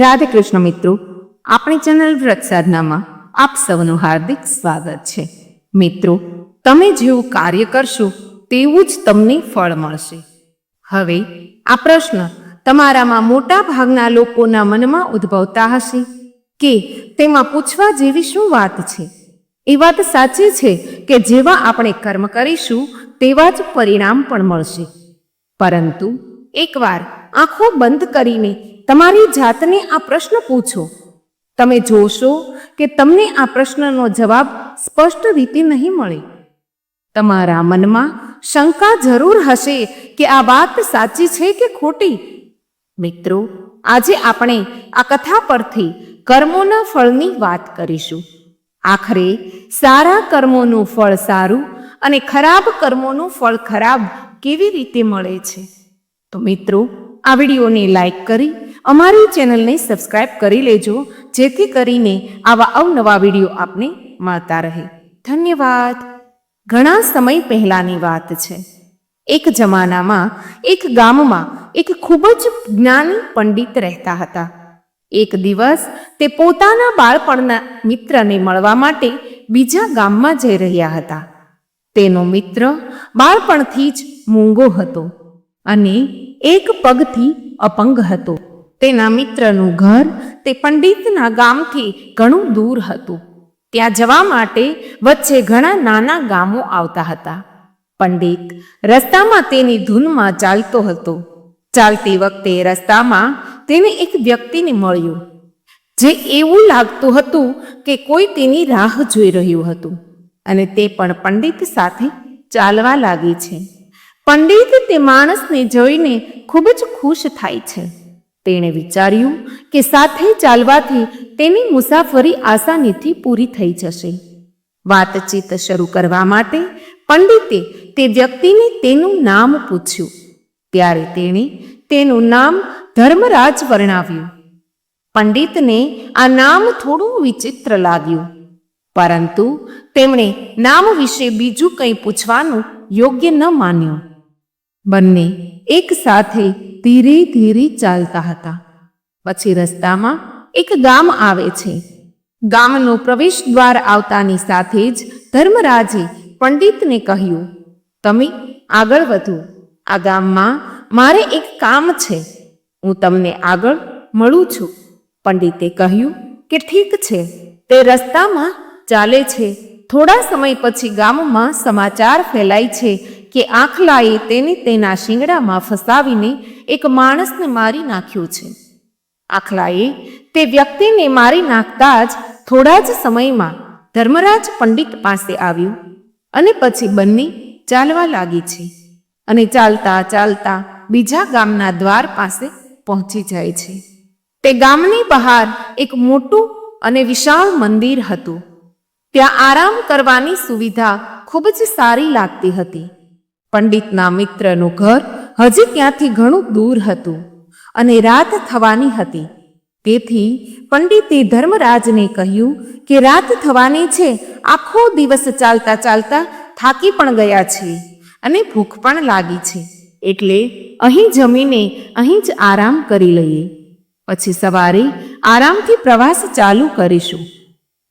રાધે કૃષ્ણ મિત્રો, આપણી ચેનલ વ્રત સાધનામાં આપ સૌનું હાર્દિક સ્વાગત છે. મિત્રો, તમે જેવું કાર્ય કરશો તેવું જ તમને ફળ મળશે. હવે આ પ્રશ્ન તમારામાં મોટા ભાગના લોકોના મનમાં ઉદ્ભવતા હશે કે તેમાં પૂછવા જેવી શું વાત છે? એ વાત સાચી છે કે જેવા આપણે કર્મ કરીશું તેવા જ પરિણામ પણ મળશે. પરંતુ એકવાર આંખો બંધ કરીને તમારી જાતને આ પ્રશ્ન પૂછો. તમે જોશો કે તમને આ પ્રશ્નનો જવાબ સ્પષ્ટ રીતે નહીં મળે. તમારા મનમાં શંકા જરૂર હશે કે આ વાત સાચી છે કે ખોટી. મિત્રો, આજે આપણે આ કથા પરથી કર્મોના ફળની વાત કરીશું. આખરે સારા કર્મોનું ફળ સારું અને ખરાબ કર્મોનું ફળ ખરાબ કેવી રીતે મળે છે? તો મિત્રો, આ વિડીયોને લાઈક કરી અમારી ચેનલને સબસ્ક્રાઈબ કરી લેજો, જેથી કરીને આવા અવનવા વિડીયો આપને મળતા રહે. ધન્યવાદ. ઘણા સમય પહેલાની વાત છે. એક જમાનામાં એક ગામમાં એક ખૂબ જ જ્ઞાની પંડિત રહેતા હતા. એક દિવસ તે પોતાના બાળપણના મિત્રને મળવા માટે બીજા ગામમાં જઈ રહ્યા હતા. તેનો મિત્ર બાળપણથી જ મૂંગો હતો અને એક પગથી અપંગ હતો. તેના મિત્રનું ઘર તે પંડિતના ગામથી ઘણું દૂર હતું. ત્યાં જવા માટે વચ્ચે ઘણા નાના ગામો આવતા હતા. પંડિત રસ્તામાં તેની ધૂનમાં ચાલતો હતો. ચાલતી વખતે રસ્તામાં તેને એક વ્યક્તિને મળ્યું, જે એવું લાગતું હતું કે કોઈ તેની રાહ જોઈ રહ્યું હતું અને તે પણ પંડિત સાથે ચાલવા લાગી છે. પંડિત તે માણસને જોઈને ખૂબ જ ખુશ થાય છે. તેણે વિચાર્યું કે સાથે ચાલવાથી તેની મુસાફરી આસાનીથી પૂરી થઈ જશે. વાતચીત શરૂ કરવા માટે પંડિતે તે વ્યક્તિને તેનું નામ પૂછ્યું. ત્યારે તેણે તેનું નામ ધર્મરાજ વર્ણવ્યું. પંડિતને આ નામ થોડું વિચિત્ર લાગ્યું, પરંતુ તેમણે નામ વિશે બીજું કંઈ પૂછવાનું યોગ્ય ન માન્યું. બંને એક સાથે ધીરે ધીરે ચાલતા હતા. પછી રસ્તામાં એક ગામ આવે છે. ગામનો પ્રવેશ દ્વાર આવતાની સાથે જ ધર્મરાજે પંડિતને કહ્યું, તમે આગળ વધો. આ ગામમાં મારે એક કામ છે. હું તમને આગળ મળું છું. પંડિતે કહ્યું કે ઠીક છે. તે રસ્તામાં ચાલે છે. થોડા સમય પછી ગામમાં સમાચાર ફેલાય છે કે આખલાએ તેને તેના શિંગડામાં ફસાવીને એક માણસને મારી નાખ્યો છે. આખલાએ તે વ્યક્તિને મારી નાખતા જ થોડા જ સમયમાં ધર્મરાજ પંડિત પાસે આવ્યું અને પછી બંને ચાલવા લાગી છે અને ચાલતા ચાલતા બીજા ગામના દ્વાર પાસે પહોંચી જાય છે. તે ગામની બહાર એક મોટું અને વિશાળ મંદિર હતું. ત્યાં આરામ કરવાની સુવિધા ખૂબ જ સારી લાગતી હતી. પંડિતના મિત્રનું ઘર હજી ત્યાંથી ઘણું દૂર હતું અને રાત થવાની હતી. તેથી પંડિતે ધર્મરાજને કહ્યું કે રાત થવાની છે. આખો દિવસ ચાલતા ચાલતા થાકી પણ ગયા છે અને ભૂખ પણ લાગી છે, એટલે અહીં જમીને અહીં જ આરામ કરી લઈએ. પછી સવારે આરામથી પ્રવાસ ચાલુ કરીશું.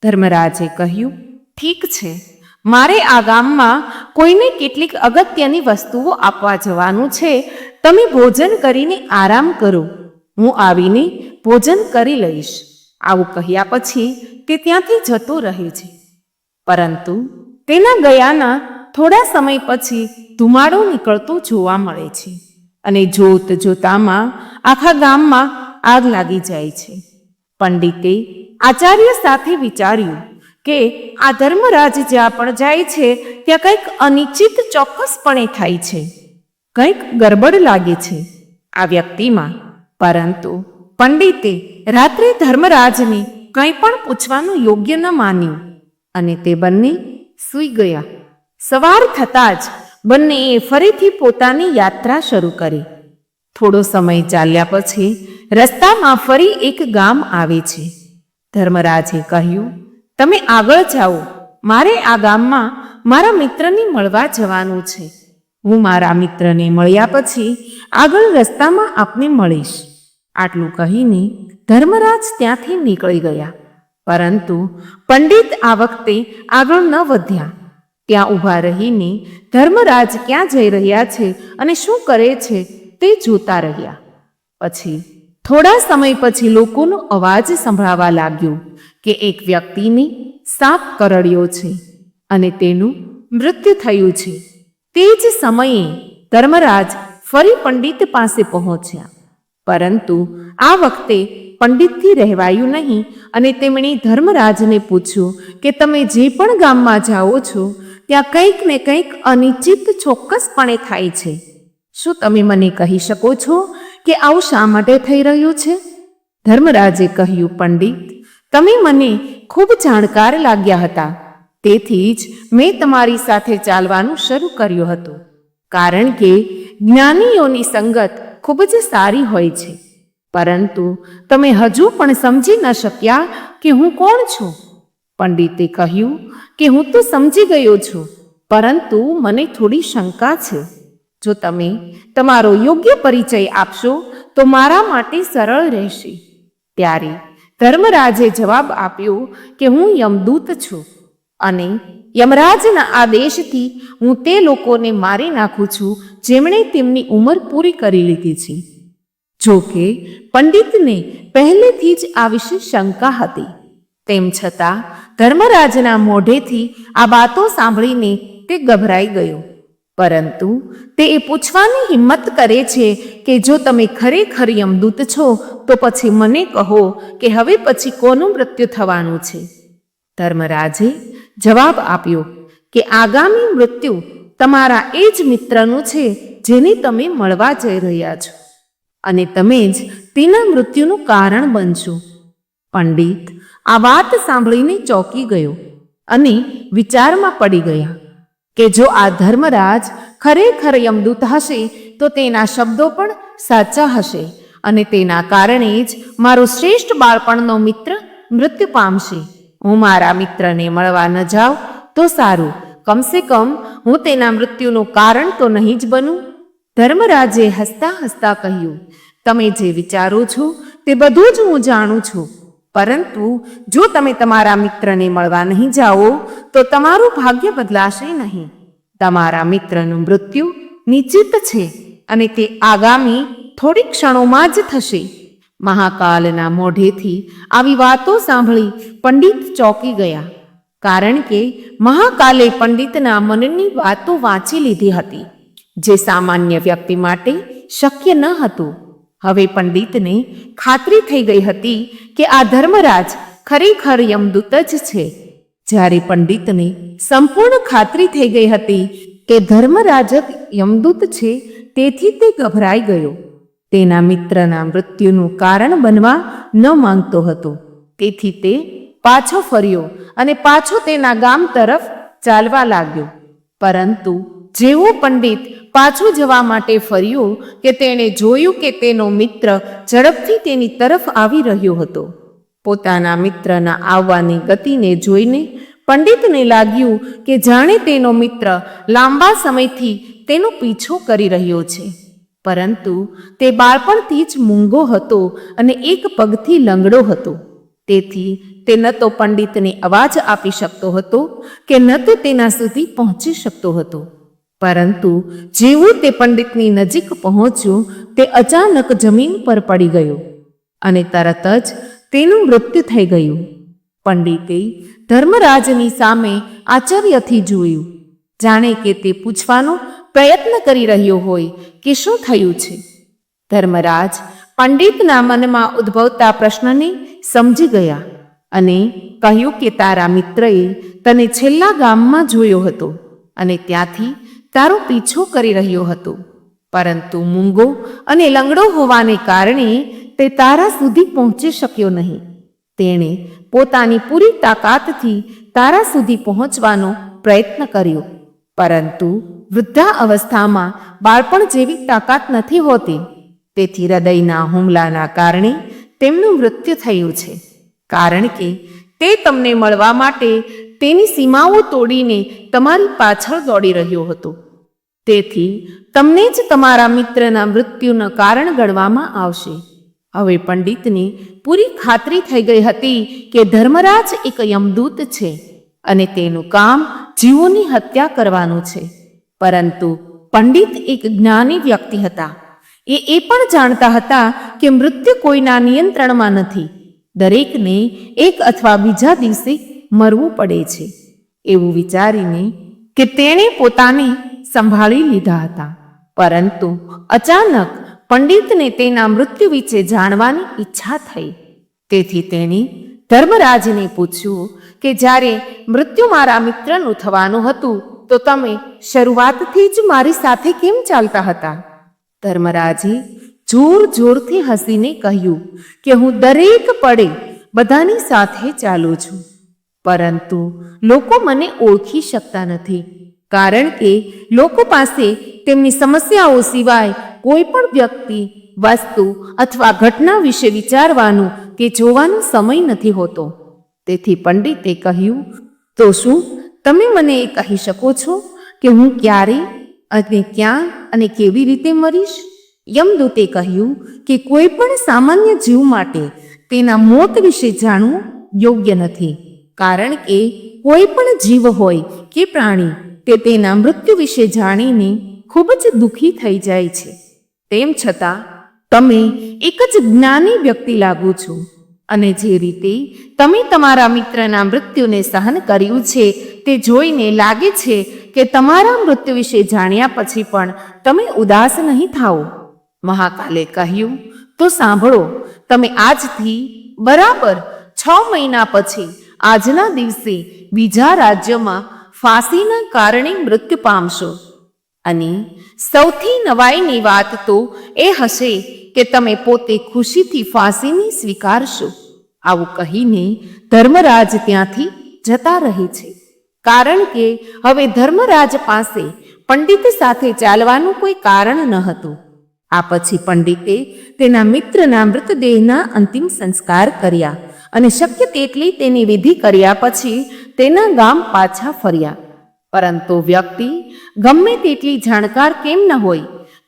ધર્મરાજે કહ્યું, ઠીક છે. મારે આ ગામમાં કોઈને કેટલીક અગત્યની વસ્તુઓ આપવા જવાનું છે. તમે ભોજન કરીને આરામ કરો. હું આવીને ભોજન કરી લઈશ. આવું કહ્યા પછી તે ત્યાંથી જતો રહે છે. પરંતુ તેના ગયાના થોડા સમય પછી ધુમાડો નીકળતો જોવા મળે છે અને જોત જોતામાં આખા ગામમાં આગ લાગી જાય છે. પંડિતે આચાર્ય સાથે વિચાર્યું કે આ ધર્મરાજ જ્યાં પણ જાય છે ત્યાં કંઈક અનિશ્ચિત ચોક્કસપણે થાય છે. કંઈક ગરબડ લાગે છે આ વ્યક્તિમાં. પરંતુ પંડિતે રાત્રે ધર્મરાજને કંઈ પણ પૂછવાનું યોગ્ય ન માન્યું અને તે બંને સૂઈ ગયા. સવાર થતાં જ બંનેએ ફરીથી પોતાની યાત્રા શરૂ કરી. થોડો સમય ચાલ્યા પછી રસ્તામાં ફરી એક ગામ આવે છે. ધર્મરાજે કહ્યું, તમે આગળ જાઓ. મારે આ ગામમાં મારા મિત્રને મળવા જવાનું છે. હું મારા મિત્રને મળ્યા પછી આગળ રસ્તામાં આપને મળીશ. આટલું કહીને ધર્મરાજ ત્યાંથી નીકળી ગયા. પરંતુ પંડિત આ વખતે આગળ ન વધ્યા. ત્યાં ઊભા રહીને ધર્મરાજ ક્યાં જઈ રહ્યા છે અને શું કરે છે તે જોતા રહ્યા. પછી થોડા સમય પછી લોકોનો અવાજ સંભળાવા લાગ્યો કે એક વ્યક્તિને સાપ કરડ્યો છે અને તેનું મૃત્યુ થયું છે. તે જ સમયે ધર્મરાજ ફરી પંડિત પાસે પહોંચ્યા. પરંતુ આ વખતે પંડિતથી રહેવાયું નહીં અને તેમણે ધર્મરાજને પૂછ્યું કે તમે જે પણ ગામમાં જાઓ છો ત્યાં કંઈક ને કંઈક અનિશ્ચિત ચોક્કસપણે થાય છે. શું તમે મને કહી શકો છો કે આવું શા માટે થઈ રહ્યું છે? ધર્મરાજે કહ્યું, પંડિત, તમે મને ખૂબ જાણકાર લાગ્યા હતા, તેથી જ મેં તમારી સાથે ચાલવાનું શરૂ કર્યું હતું. કારણ કે જ્ઞાનીઓની સંગત ખૂબ જ સારી હોય છે. પરંતુ તમે હજુ પણ સમજી ન શક્યા કે હું કોણ છું. પંડિતે કહ્યું કે હું તો સમજી ગયો છું, પરંતુ મને થોડી શંકા છે. જો તમે તમારો યોગ્ય પરિચય આપશો તો મારા માટે સરળ રહેશે. ત્યારે ધર્મરાજે જવાબ આપ્યો કે હું યમદૂત છું અને યમરાજના આદેશથી હું તે લોકોને મારી નાખું છું જેમણે તેમની ઉંમર પૂરી કરી લીધી છે. જો કે પંડિતને પહેલેથી જ આ વિશે શંકા હતી. તેમ છતાં ધર્મરાજના મોઢેથી આ વાતો સાંભળીને તે ગભરાઈ ગયો. પરંતુ તે એ પૂછવાની હિંમત કરે છે કે જો તમે ખરેખર યમદૂત છો તો પછી મને કહો કે હવે પછી કોનું મૃત્યુ થવાનું છે. ધર્મરાજે જવાબ આપ્યો કે આગામી મૃત્યુ તમારા એ જ મિત્રનું છે જેને તમે મળવા જઈ રહ્યા છો અને તમે જ તેના મૃત્યુનું કારણ બનશો. પંડિત આ વાત સાંભળીને ચોંકી ગયો અને વિચારમાં પડી ગયા કે જો આ ધર્મરાજ ખરેખર યમદૂત હશે તો તેના શબ્દો પણ સાચા હશે અને તેના કારણે જ મારો શ્રેષ્ઠ બાળપણનો મિત્ર મૃત્યુ પામશે. હું મારા મિત્રને મળવા ન જાઉં તો સારું, કમસે કમ હું તેના મૃત્યુનું કારણ તો નહીં જ બનું. ધર્મરાજે હસતા હસતા કહ્યું, તમે જે વિચારો છો તે બધું જ હું જાણું છું, પરંતુ જો તમે તમારા મિત્રને મળવા નહીં જાઓ તો તમારું ભાગ્ય બદલાશે નહીં. તમારા મિત્રનું મૃત્યુ નિશ્ચિત છે અને તે આગામી થોડી ક્ષણોમાં જ થશે. મહાકાલના મોઢેથી આવી વાતો સાંભળી પંડિત ચોંકી ગયા, કારણ કે મહાકાલે પંડિતના મનની વાતો વાંચી લીધી હતી, જે સામાન્ય વ્યક્તિ માટે શક્ય ન હતું. હવે પંડિતને ખાતરી થઈ ગઈ હતી કે આ ધર્મરાજ ખરેખર યમદૂત જ છે. જ્યારે પંડિતને સંપૂર્ણ ખાતરી થઈ ગઈ હતી કે ધર્મરાજ જ યમદૂત છે, તેથી તે ગભરાઈ ગયો. તેના મિત્રના મૃત્યુનું કારણ બનવા ન માંગતો હતો. તેથી તે પાછો ફર્યો અને પાછો તેના ગામ તરફ ચાલવા લાગ્યો. પરંતુ જેવો પંડિત પાછો જવા માટે ફર્યો કે તેણે જોયું કે તેનો મિત્ર ઝડપથી તેની તરફ આવી રહ્યો હતો. પોતાના મિત્રના આવવાની ગતિને જોઈને પંડિતને લાગ્યું કે જાણે તેનો મિત્ર લાંબા સમયથી તેનો પીછો કરી રહ્યો છે. પરંતુ તે બાળપણથી જ મૂંગો હતો અને એક પગથી લંગડો હતો. તેથી તે ન તો પંડિતને અવાજ આપી શકતો હતો કે ન તો તેના સુધી પહોંચી શકતો હતો. પરંતુ જેવું તે પંડિતની નજીક પહોંચ્યું તે અચાનક જમીન પર પડી ગયો અને તરત જ તેનું મૃત્યુ થઈ ગયું. પંડિતે ધર્મરાજની સામે આશ્ચર્યથી જોયું, જાણે કે તે પૂછવાનો પ્રયત્ન કરી રહ્યો હોય કે શું થયું છે. ધર્મરાજ પંડિતના મનમાં ઉદ્ભવતા પ્રશ્નને સમજી ગયા અને કહ્યું કે તારા મિત્રએ તને છેલ્લા ગામમાં જોયો હતો અને ત્યાંથી તારો પીછો કરી રહ્યો હતો, પરંતુ મૂંગો અને લંગડો હોવાને કારણે તે તારા સુધી પહોંચી શક્યો નહીં. તેણે પોતાની પૂરી તાકાતથી તારા સુધી પહોંચવાનો પ્રયત્ન કર્યો, પરંતુ વૃદ્ધા અવસ્થામાં બાળપણ જેવી તાકાત નથી હોતી. તેથી હૃદયના હુમલાના કારણે તેમનું મૃત્યુ થયું છે. કારણ કે તે તમને મળવા માટે તેની સીમાઓ તોડીને તમારી પાછળ દોડી રહ્યો હતો. તેથી તમને જ તમારા મિત્રના મૃત્યુનું કારણ ગણવામાં આવશે. હવે પંડિતને પૂરી ખાતરી થઈ ગઈ હતી કે ધર્મરાજ એક યમદૂત છે અને તેનું કામ જીવોની હત્યા કરવાનું છે. પરંતુ પંડિત એક જ્ઞાની વ્યક્તિ હતા. એ પણ જાણતા હતા કે મૃત્યુ કોઈના નિયંત્રણમાં નથી. દરેકને એક અથવા બીજા દિવસે મરવું પડે છે. એવું વિચારીને કે તેણે પોતાને સંભાળી લીધા હતા. પરંતુ અચાનક પંડિતને તેના મૃત્યુ વિશે જાણવાની ઈચ્છા થઈ. તેથી તેણે ધર્મરાજને પૂછ્યું કે જ્યારે મૃત્યુ મારા મિત્રનું થવાનું હતું તો તમે શરૂઆતથી જ મારી સાથે કેમ ચાલતા હતા? ધર્મરાજે જોર જોરથી હસીને કહ્યું કે હું દરેક પળે બધાની સાથે ચાલું છું, પરંતુ લોકો મને ઓળખી શકતા નથી, કારણ કે લોકો પાસે તેમની સમસ્યાઓ સિવાય કોઈ પણ વ્યક્તિ, વસ્તુ અથવા ઘટના વિશે વિચારવાનું કે જોવાનો સમય નથી હોતો. તેથી પંડિતે કહ્યું, તો શું તમે મને એ કહી શકો છો કે હું ક્યારે અને ક્યાં અને કેવી રીતે મરીશ? યમદૂતે કહ્યું કે કોઈ પણ સામાન્ય જીવ માટે તેના મોત વિશે જાણવું યોગ્ય નથી, કારણ કે કોઈ પણ જીવ હોય કે પ્રાણી તે તેના મૃત્યુ વિશે જાણીને ખૂબ જ દુઃખી થઈ જાય છે. તેમ છતાં તમે એક જ જ્ઞાની વ્યક્તિ લાગો છો, અને જે રીતે તમે તમારા મિત્રના મૃત્યુને સહન કર્યું છે તે જોઈને લાગે છે કે તમારા મૃત્યુ વિશે જાણ્યા પછી પણ તમે ઉદાસ નહીં થાઓ. મહાકાલે કહ્યું, તો સાંભળો, તમે આજથી બરાબર 6 મહિના પછી આજના દિવસે બીજા રાજ્યમાં ફાંસીના કારણે મૃત્યુ પામશો. અને સૌથી નવાઈની વાત તો એ હશે કે તમે પોતે ખુશીથી ફાંસીને સ્વીકારશો. આવું કહીને ધર્મરાજ ત્યાંથી જતા રહે છે, કારણ કે હવે ધર્મરાજ પાસે પંડિત સાથે ચાલવાનું કોઈ કારણ ન હતું. આ પછી પંડિતે તેના મિત્રના મૃતદેહના અંતિમ સંસ્કાર કર્યા અને શક્ય તેટલી તેની વિધિ કર્યા પછી તેના ગામ પાછા ફર્યા. પરંતુ વ્યક્તિ ગમે તેટલી જાણકાર કેમ ન હોય,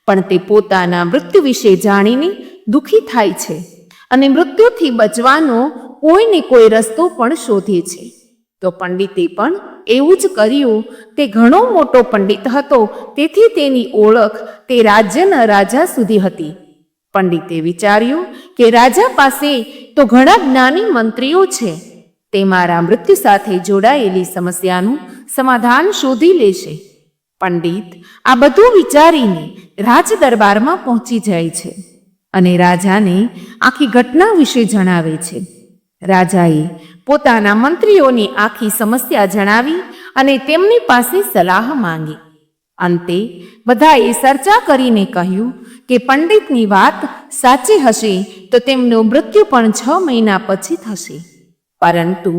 પણ તે પોતાના મૃત્યુ વિશે જાણીને દુઃખી થાય છે અને મૃત્યુથી બચવાનો કોઈને કોઈ રસ્તો પણ શોધે છે. તો પંડિતે પણ એવું જ કર્યું. તે ઘણો મોટો પંડિત હતો, તેથી તેની ઓળખ તે રાજ્યના રાજા સુધી હતી. પંડિતે વિચાર્યું કે રાજા પાસે તો ઘણા જ્ઞાની મંત્રીઓ છે, તે મારા મૃત્યુ સાથે જોડાયેલી સમસ્યાનું સમાધાન શોધી લેશે. પંડિત આ બધું વિચારીને રાજ દરબારમાં પહોંચી જાય છે અને રાજાને આખી ઘટના વિશે જણાવે છે. રાજાએ પોતાના મંત્રીઓની આખી સમસ્યા જણાવી અને તેમની પાસે સલાહ માંગી. અંતે બધાએ ચર્ચા કરીને કહ્યું કે પંડિતની વાત સાચી હશે તો તેમનું મૃત્યુ પણ 6 મહિના પછી થશે, પરંતુ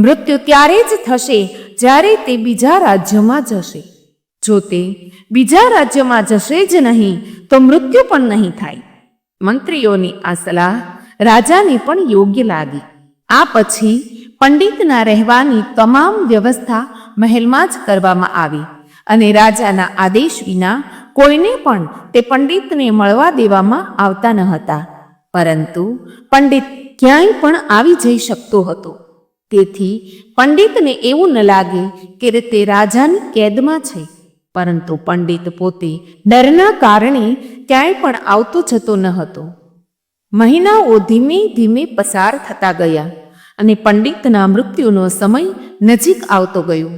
મૃત્યુ ત્યારે જ થશે જ્યારે તે બીજા રાજ્યમાં જશે. જો તે બીજા રાજ્યમાં જશે જ નહીં તો મૃત્યુ પણ નહીં થાય. મંત્રીઓની આ સલાહ રાજાને પણ યોગ્ય લાગી. આ પછી પંડિતના રહેવાની તમામ વ્યવસ્થા મહેલમાં જ કરવામાં આવી અને રાજાના આદેશ વિના કોઈને પણ તે પંડિતને મળવા દેવામાં આવતા ન હતા. પરંતુ પંડિત ક્યાંય પણ આવી જઈ શકતો હતો, તેથી પંડિતને એવું ન લાગે કે તે રાજાની કેદમાં છે. પરંતુ પંડિત પોતે ડરના કારણે ક્યાંય પણ આવતો જતો ન હતો. મહિનાઓ ધીમે ધીમે પસાર થતા ગયા અને પંડિતના મૃત્યુનો સમય નજીક આવતો ગયો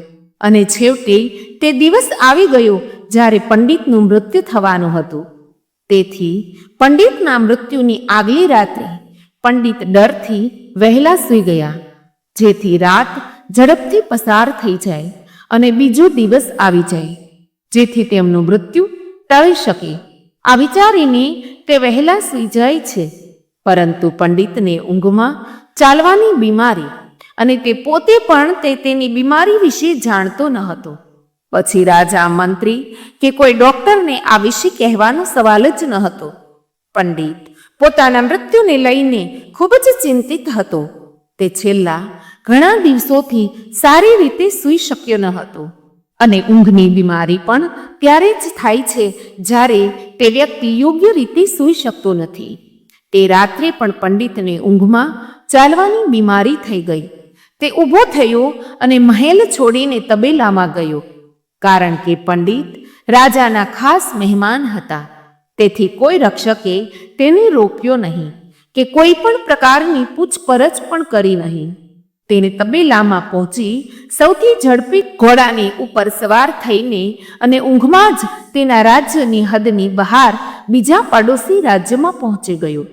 અને છેવટે તે દિવસ આવી ગયો જ્યારે પંડિતનું મૃત્યુ થવાનું હતું. તેથી પંડિતના મૃત્યુની આગલી રાત્રે પંડિત ડરથી વહેલા સૂઈ ગયા, જેથી રાત ઝડપથી પસાર થઈ જાય અને બીજો દિવસ આવી જાય, જેથી તેમનું મૃત્યુ ટળી શકે. આ વિચારીને તે વહેલા સૂઈ જાય છે. પરંતુ પંડિતને ઊંઘમાં ચાલવાની બીમારી અને તે પોતે પણ તેની બીમારી વિશે જાણતો ન હતો. પછી રાજા, મંત્રી કે કોઈ ડોક્ટરને આ વિશે કહેવાનો સવાલ જ ન હતો. પંડિત પોતાના મૃત્યુને લઈને ખૂબ જ ચિંતિત હતો. તે છેલ્લા ઘણા દિવસોથી સારી રીતે સૂઈ શક્યો ન હતો. અને ઊંઘની બીમારી પણ ત્યારે જ થાય છે જ્યારે તે વ્યક્તિ યોગ્ય રીતે સૂઈ શકતો નથી. તે રાત્રે પણ પંડિતને ઊંઘમાં ચાલવાની બીમારી થઈ ગઈ. તે ઊભો થયો અને મહેલ છોડીને તબેલામાં ગયો, કારણ કે પંડિત રાજાના ખાસ મહેમાન હતા. તેથી કોઈ રક્ષકે તેને રોક્યો નહીં કે કોઈ પણ પ્રકારની પૂછપરછ પણ કરી નહીં. તેને તબેલામાં પહોંચી સૌથી ઝડપી ઘોડાની ઉપર સવાર થઈને અને ઊંઘમાં જ તેના રાજ્યની હદની બહાર બીજા પડોશી રાજ્યમાં પહોંચી ગયો.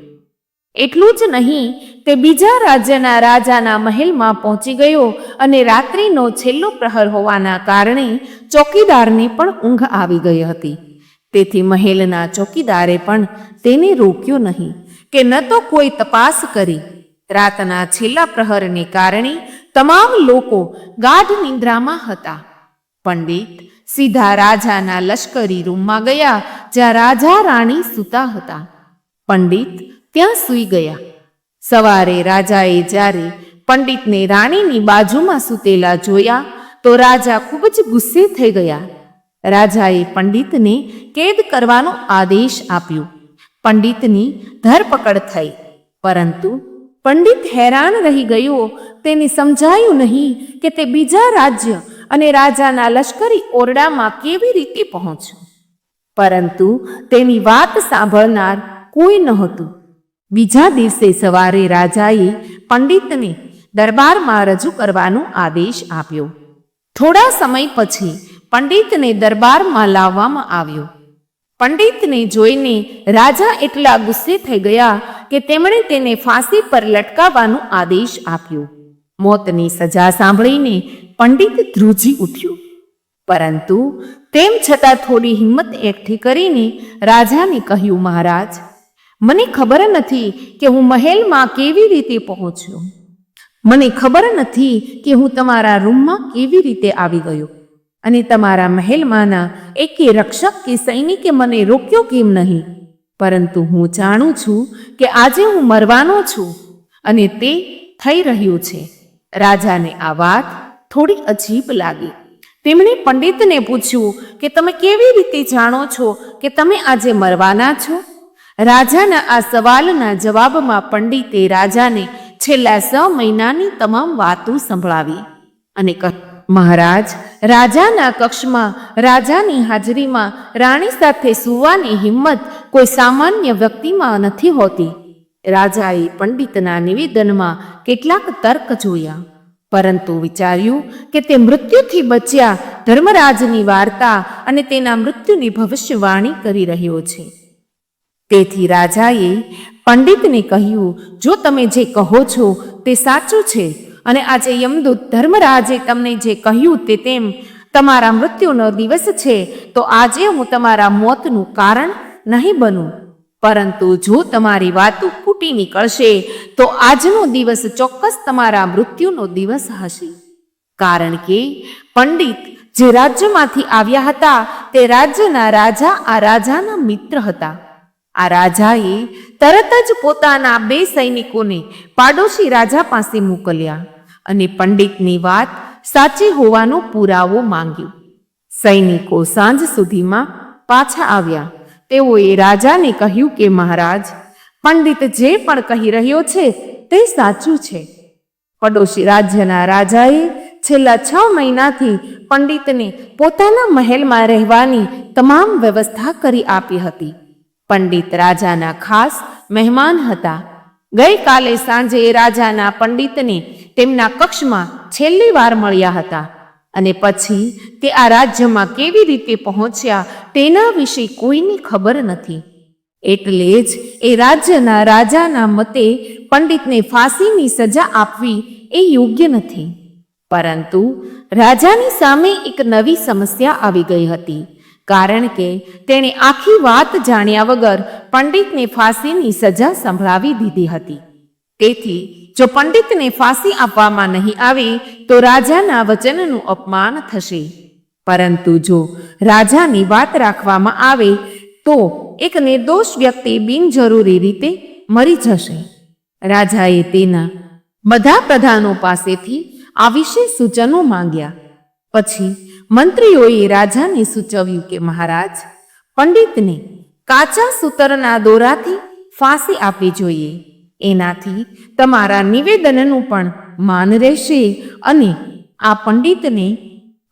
એટલું જ નહીં, તે બીજા રાજ્યના રાજાના મહેલમાં પહોંચી ગયો અને રાત્રિનો છેલ્લો પ્રહર હોવાના કારણે ચોકીદારને પણ ઊંઘ આવી ગઈ હતી. તેથી મહેલના ચોકીદારે પણ તેને રોક્યો નહીં કે ન તો કોઈ તપાસ કરી. રાતના છેલ્લા પ્રહરને કારણે તમામ લોકો ગાઢ નિંદ્રામાં હતા. પંડિત સીધા રાજાના લશ્કરી રૂમમાં ગયા, જ્યાં રાજા રાણી સૂતા હતા. પંડિત ત્યાં સૂઈ ગયા. સવારે રાજાએ જ્યારે પંડિતને રાણીની બાજુમાં સૂતેલા જોયા તો રાજા ખૂબ જ ગુસ્સે થઈ ગયા. રાજાએ પંડિતને કેદ કરવાનો આદેશ આપ્યો. પંડિતની ધરપકડ થઈ, પરંતુ પંડિત હેરાન રહી ગયો. તેને સમજાયું નહીં કે તે બીજા રાજ્ય અને રાજાના લશ્કરી ઓરડામાં કેવી રીતે પહોંચ્યો. પરંતુ તેની વાત સાંભળનાર કોઈ નહોતું. બીજા દિવસે સવારે રાજાએ પંડિતને દરબારમાં રજૂ કરવાનો આદેશ આપ્યો. થોડા સમય પછી પંડિતને દરબારમાં લાવવામાં આવ્યો. પંડિતને જોઈને રાજા એટલા ગુસ્સે થઈ ગયા કે તેમણે તેને ફાંસી પર લટકાવવાનો આદેશ આપ્યો. મોતની સજા સાંભળીને પંડિત ધ્રુજી ઉઠ્યો, પરંતુ તેમ છતાં થોડી હિંમત એકઠી કરીને રાજાને કહ્યું, મહારાજ, મને ખબર નથી કે હું મહેલમાં કેવી રીતે પહોંચ્યો. મને ખબર નથી કે હું તમારા રૂમમાં કેવી રીતે આવી ગયો, અને તમારા મહેલમાંના એકે રક્ષક કે સૈનિકે મને રોક્યો કેમ નહીં. પરંતુ હું જાણું છું કે આજે હું મરવાનો છું, અને તે થઈ રહ્યું છે. રાજાને આ વાત થોડી અજીબ લાગી. તેમણે પંડિતને પૂછ્યું કે તમે કેવી રીતે જાણો છો કે તમે આજે મરવાના છો? રાજાના આ સવાલના જવાબમાં પંડિતે રાજાને છેલ્લા 6 મહિનાની તમામ વાતો સંભળાવી અને કહ્યું, મહારાજ, રાજાના કક્ષમાં રાજાની હાજરીમાં રાણી સાથે સૂવાની હિંમત કોઈ સામાન્ય વ્યક્તિમાં નથી હોતી. રાજાએ પંડિતના નિવેદનમાં કેટલાક તર્ક જોયા, પરંતુ વિચાર્યું કે તે મૃત્યુથી બચ્યા ધર્મરાજની વાર્તા અને તેના મૃત્યુની ભવિષ્યવાણી કરી રહ્યો છે. તેથી રાજાએ પંડિતને કહ્યું, જો તમે જે કહો છો તે સાચું છે અને આજે યમદૂત ધર્મરાજે તમને જે કહ્યું તે તેમ તમારા મૃત્યુનો દિવસ છે, તો આજે હું તમારા મોતનું કારણ નહીં બનું. પરંતુ જો તમારી વાતો ફૂટી નીકળશે તો આજનો દિવસ ચોક્કસ તમારા મૃત્યુનો દિવસ હશે. કારણ કે પંડિત જે રાજ્યમાંથી આવ્યા હતા તે રાજ્યના રાજા આ રાજાના મિત્ર હતા. આ રાજાએ તરત જ પોતાના 2 સૈનિકોને પાડોશી રાજા પાસે મોકલ્યા અને પંડિતની વાત સાચી હોવાનો પુરાવો માંગ્યો. સૈનિકો સાંજ સુધીમાં પાછા આવ્યા. તેઓએ રાજાને કહ્યું કે મહારાજ, પંડિત જે પણ કહી રહ્યો છે તે સાચું છે. પડોશી રાજ્યના રાજાએ છેલ્લા 6 મહિનાથી પંડિતને પોતાના મહેલમાં રહેવાની તમામ વ્યવસ્થા કરી આપી હતી. પંડિત રાજાના ખાસ મહેમાન હતા. ગઈકાલે સાંજે રાજાના પંડિતને તેમના કક્ષમાં છેલ્લી વાર મળ્યા હતા, અને પછી તે આ રાજ્યમાં કેવી રીતે પહોંચ્યા તેના વિશે કોઈને ખબર નથી. એટલે જ એ રાજ્યના રાજાના મતે પંડિતને ફાંસીની સજા આપવી એ યોગ્ય નથી. પરંતુ રાજાની સામે એક નવી સમસ્યા આવી ગઈ હતી, કારણ કે તેણે આખી વાત જાણ્યા વગર પંડિતને ફાંસીની સજા સંભળાવી દીધી હતી. તેથી જો પંડિતને ફાંસી આપવામાં નહીં આવે તો રાજાના વચનનું અપમાન થશે. પરંતુ જો રાજાની વાત રાખવામાં આવે તો એક નિર્દોષ વ્યક્તિ બિનજરૂરી રીતે મરી જશે. રાજાએ તેના બધા પ્રધાનો પાસેથી આ વિશે સૂચનો માંગ્યા. પછી મંત્રીઓએ રાજાને સૂચવ્યું કે મહારાજ, પંડિતને કાચા સૂતરના દોરાથી ફાંસી આપવી જોઈએ. એનાથી તમારા નિવેદનનું પણ માન રહેશે અને આ પંડિતને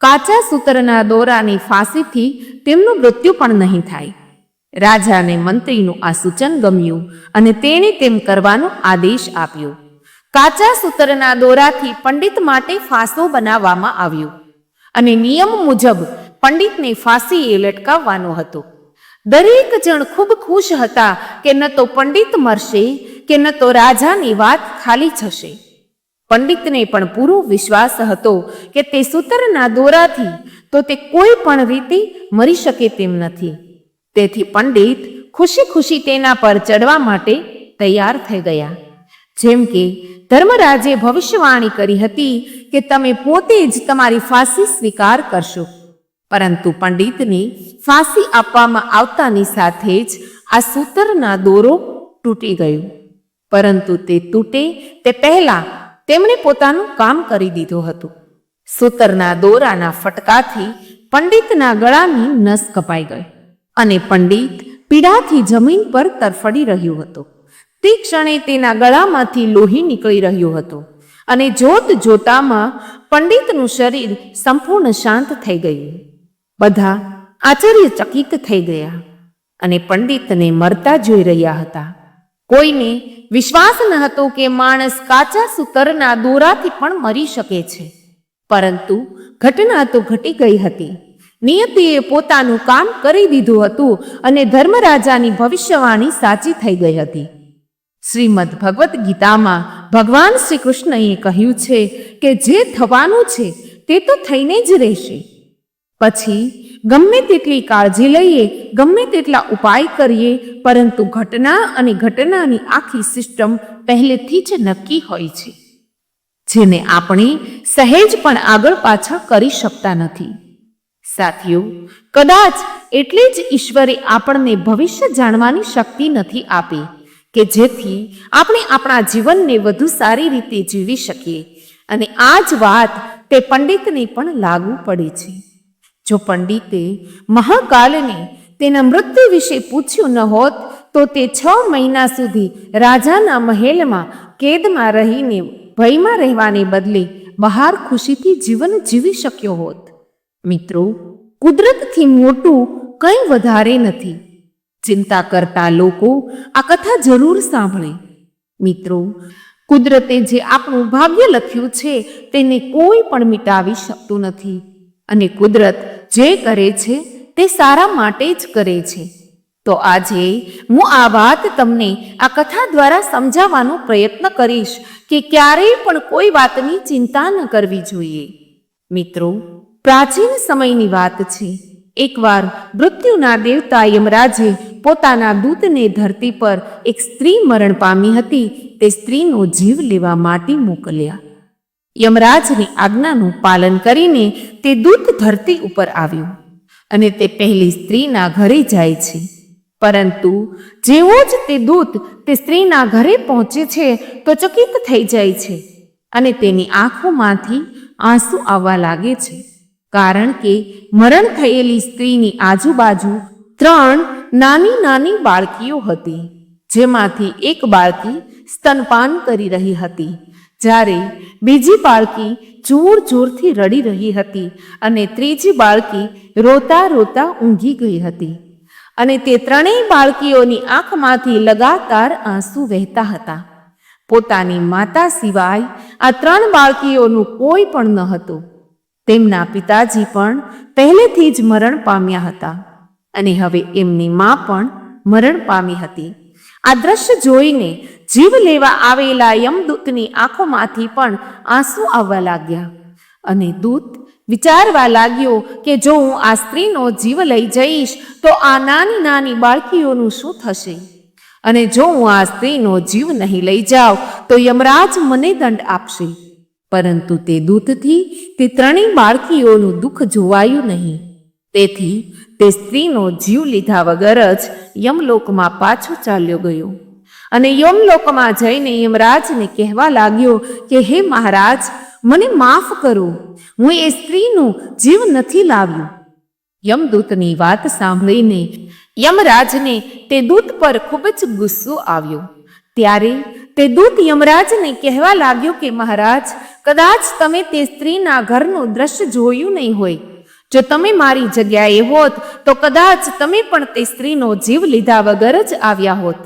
કાચા સૂતરના દોરાની ફાંસીથી તેમનું મૃત્યુ પણ નહીં થાય. રાજાને મંત્રીનું આ સૂચન ગમ્યું અને તેણે તેમ કરવાનો આદેશ આપ્યો. કાચા સૂતરના દોરાથી પંડિત માટે ફાંસો બનાવવામાં આવ્યો અને નિયમ મુજબ પંડિતને ફાંસીએ લટકાવવાનો હતો. દરેક જણ ખૂબ ખુશ હતા કે ન તો પંડિત મરશે કે ન તો રાજાની વાત ખાલી થશે. પંડિતને પણ પૂરો વિશ્વાસ હતો કે તે સૂતરના દોરાથી તો તે કોઈ પણ રીતે મરી શકે તેમ નથી. તેથી પંડિત ખુશી ખુશી તેના પર ચડવા માટે તૈયાર થઈ ગયા. જેમ કે ધર્મરાજે ભવિષ્યવાણી કરી હતી કે તમે પોતે જ તમારી ફાંસી સ્વીકાર કરશો. પરંતુ પંડિતને ફાંસી આપવામાં આવતાની સાથે જ આ સૂતરના દોરો તૂટી ગયો. પરંતુ તે તૂટે તે પહેલા તેમણે પોતાનું કામ કરી દીધું હતું. સૂતરના દોરાના ફટકાથી પંડિતના ગળાની નસ કપાઈ ગઈ અને પંડિત પીડાથી જમીન પર તરફડી રહ્યો હતો. તે ક્ષણે તેના ગળામાંથી લોહી નીકળી રહ્યું હતું અને જોત જોતામાં પંડિતનું શરીર સંપૂર્ણ શાંત થઈ ગયું. બધા આશ્ચર્યચકિત થઈ ગયા અને પંડિતને મરતા જોઈ રહ્યા હતા. કોઈને વિશ્વાસ ન હતો કે માણસ કાચા સૂતરના દોરાથી પણ મરી શકે છે. પરંતુ ઘટના તો ઘટી ગઈ હતી. નિયતિએ પોતાનું કામ કરી દીધું હતું અને ધર્મરાજાની ભવિષ્યવાણી સાચી થઈ ગઈ હતી. શ્રીમદ ભગવદ્ ગીતામાં ભગવાન શ્રી કૃષ્ણએ કહ્યું છે કે જે થવાનું છે તે તો થઈને જ રહેશે. પછી ગમે તેટલી કાળજી લઈએ, ગમે તેટલા ઉપાય કરીએ, પરંતુ ઘટના અને ઘટનાની આખી સિસ્ટમ પહેલેથી જ નક્કી હોય છે, જેને આપણે સહેજ પણ આગળ પાછળ કરી શકતા નથી. સાથીઓ, કદાચ એટલે જ ઈશ્વરે આપણને ભવિષ્ય જાણવાની શક્તિ નથી આપી કે જેથી આપણે આપણા જીવનને વધુ સારી રીતે જીવી શકીએ. અને આ જ વાત તે પંડિતને પણ લાગુ પડે છે. જો પંડિતે મહાકાલને તેના મૃત્યુ વિશે પૂછ્યું ન હોત તો તે 6 મહિના સુધી રાજાના મહેલમાં કેદમાં રહીને ભયમાં રહેવાને બદલે બહાર ખુશીથી જીવન જીવી શક્યો હોત. મિત્રો, કુદરતથી મોટું કંઈ વધારે નથી. ચિંતા કરતા લોકો આ કથા જરૂર સાંભળે. મિત્રો, કુદરતે જે આપણું ભાગ્ય લખ્યું છે તેને કોઈ પણ મિટાવી શકતું નથી. અને કુદરત જે કરે છે તે સારા માટે જ કરે છે. તો આજે હું આ વાત તમને આ કથા દ્વારા સમજાવવાનો પ્રયત્ન કરીશ કે ક્યારેય પણ કોઈ વાતની ચિંતા ન કરવી જોઈએ. મિત્રો, પ્રાચીન સમયની વાત છે. એકવાર મૃત્યુના દેવતા યમરાજે પોતાના દૂતને ધરતી પર એક સ્ત્રી મરણ પામી હતી તે સ્ત્રીનો જીવ લેવા માટે મોકલ્યા. યમરાજની આજ્ઞાનું પાલન કરીને તે દૂત ધરતી ઉપર આવ્યું અને તે પહેલી સ્ત્રીના ઘરે જાય છે. પરંતુ જેવો જ તે દૂત તે સ્ત્રીના ઘરે પહોંચે છે તો ચકિત થઈ જાય છે અને તેની આંખોમાંથી આંસુ આવવા લાગે છે. કારણ કે મરણ થયેલી સ્ત્રીની આજુબાજુ 3 નાની નાની બાળકીઓ હતી, જેમાંથી એક બાળકી સ્તનપાન કરી રહી હતી, જ્યારે બીજી બાળકી જોર જોરથી રડી રહી હતી અને ત્રીજી બાળકી રોતા રોતા ઊંઘી ગઈ હતી. અને તે 3 બાળકીઓની આંખમાંથી લગાતાર આંસુ વહેતા હતા. પોતાની માતા સિવાય આ 3 બાળકીઓનું કોઈ પણ ન હતું. તેમના પિતાજી પણ પહેલેથી જ મરણ પામ્યા હતા અને હવે એમની મા પણ મરણ પામી હતી. આ દ્રશ્ય જોઈને જીવ લેવા આવેલા યમદૂતની આંખોમાંથી પણ આંસુ આવવા લાગ્યા અને દૂત વિચારવા લાગ્યો કે જો હું આ સ્ત્રીનો જીવ લઈ જઈશ તો આ નાની નાની બાળકીઓનું શું થશે? અને જો હું આ સ્ત્રીનો જીવ નહીં લઈ જાઉં તો યમરાજ મને દંડ આપશે. પરંતુ તે દૂતથી તે 3 બાળકીઓનું દુઃખ જોવાયું નહીં. તેથી તે સ્ત્રીનો જીવ લીધા વગર જ યમલોકમાં પાછો ચાલ્યો ગયો અને યમલોકમાં જઈને યમરાજને કહેવા લાગ્યો કે હે મહારાજ, મને માફ કરો, હું એ સ્ત્રીનો જીવ નથી લાવ્યો. યમદૂતની વાત સાંભળીને યમરાજને તે દૂત પર ખૂબ જ ગુસ્સો આવ્યો. ત્યારે તે દૂત યમરાજને કહેવા લાગ્યો કે મહારાજ, કદાચ તમે તે સ્ત્રીના ઘરનું દ્રશ્ય જોયું નહીં હોય. જો તમે મારી જગ્યાએ હોત તો કદાચ તમે પણ તે સ્ત્રીનો જીવ લીધા વગર જ આવ્યા હોત.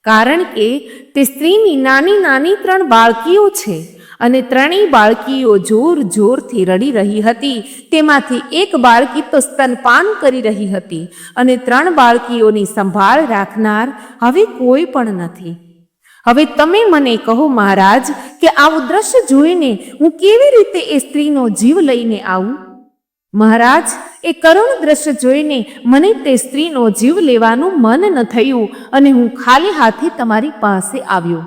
કારણ કે તે સ્ત્રીની નાની નાની 3 બાળકીઓ છે અને 3 બાળકીઓ જોર જોરથી રડી રહી હતી. તેમાંથી એક બાળકી તો સ્તનપાન કરી રહી હતી અને 3 બાળકીઓની સંભાળ રાખનાર હવે કોઈ પણ નથી. હવે તમે મને કહો મહારાજ કે આવું દ્રશ્ય જોઈને હું કેવી રીતે એ સ્ત્રીનો જીવ લઈને આવું? મહારાજ, એ કરુણ દ્રશ્ય જોઈને મને તે સ્ત્રીનો જીવ લેવાનું મન ન થયું અને હું ખાલી હાથે તમારી પાસે આવ્યો.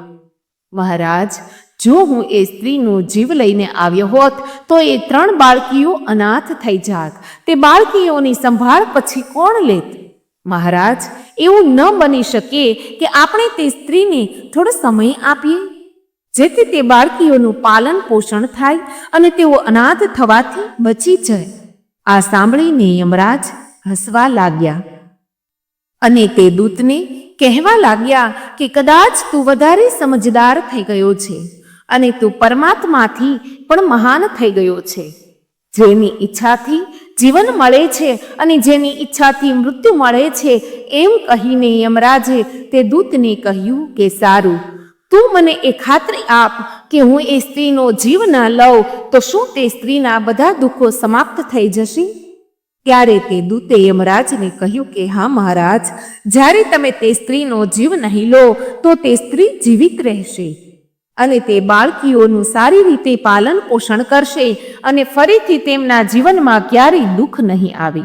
મહારાજ, જો હું એ સ્ત્રીનો જીવ લઈને આવ્યો હોત તો એ 3 બાળકીઓ અનાથ થઈ જાત. તે બાળકીઓની સંભાળ પછી કોણ લેત? મહારાજ, એવું ન બની શકે કે આપણે તે સ્ત્રીને થોડો સમય આપીએ, જેથી તે બાળકીઓનું પાલન પોષણ થાય અને તેઓ અનાથ થવાથી બચી જાય. આ સાંભળીને યમરાજ હસવા લાગ્યા અને તે દૂતને કહેવા લાગ્યા કે કદાચ તું વધારે સમજદાર થઈ ગયો છે અને તું પરમાત્માથી પણ મહાન થઈ ગયો છે. જેની ઈચ્છાથી જીવન મળે છે અને જેની ઈચ્છાથી મૃત્યુ મળે છે, એમ કહીને યમરાજે તે દૂતને કહ્યું કે સારું, તું મને એ ખાતરી આપ કે હું એ સ્ત્રીનો જીવ ન લઉં તો શું તે સ્ત્રીના બધા દુઃખો સમાપ્ત થઈ જશે? ત્યારે તે દૂતે યમરાજને કહ્યું કે હા મહારાજ, જ્યારે તમે તે સ્ત્રીનો જીવ નહીં લો તો તે સ્ત્રી જીવિત રહેશે અને તે બાળકીઓનું સારી રીતે પાલન પોષણ કરશે અને ફરીથી તેમના જીવનમાં ક્યારેય દુઃખ નહીં આવે.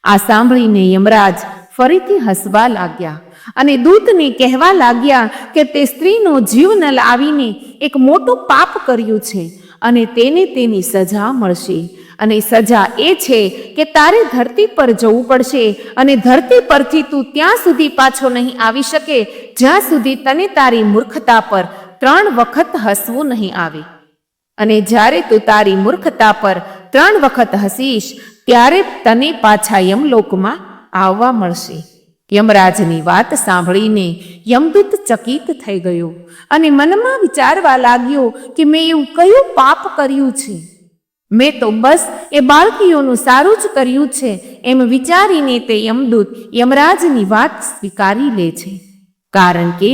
આ સાંભળીને યમરાજ ફરીથી હસવા લાગ્યા અને દૂતને કહેવા લાગ્યા કે તે સ્ત્રીનો જીવ ન લાવીને એક મોટું પાપ કર્યું છે અને તેને તેની સજા મળશે. અને સજા એ છે કે તારે ધરતી પર જવું પડશે અને ધરતી પરથી તું ત્યાં સુધી પાછો નહીં આવી શકે જ્યાં સુધી તને તારી મૂર્ખતા પર 3 વખત હસવું નહીં આવે. અને જ્યારે તું તારી મૂર્ખતા પર 3 વખત હસીશ ત્યારે તને પાછા યમલોકમાં આવવા મળશે. યમરાજની વાત સાંભળીને યમદૂત ચકિત થઈ ગયો અને મનમાં વિચારવા લાગ્યો કે મેં એવું કયું પાપ કર્યું છે? મેં તો બસ એ બાળકીઓનું સારું જ કર્યું છે એમ વિચારીને તે યમદૂત યમરાજની વાત સ્વીકારી લે છે. કારણ કે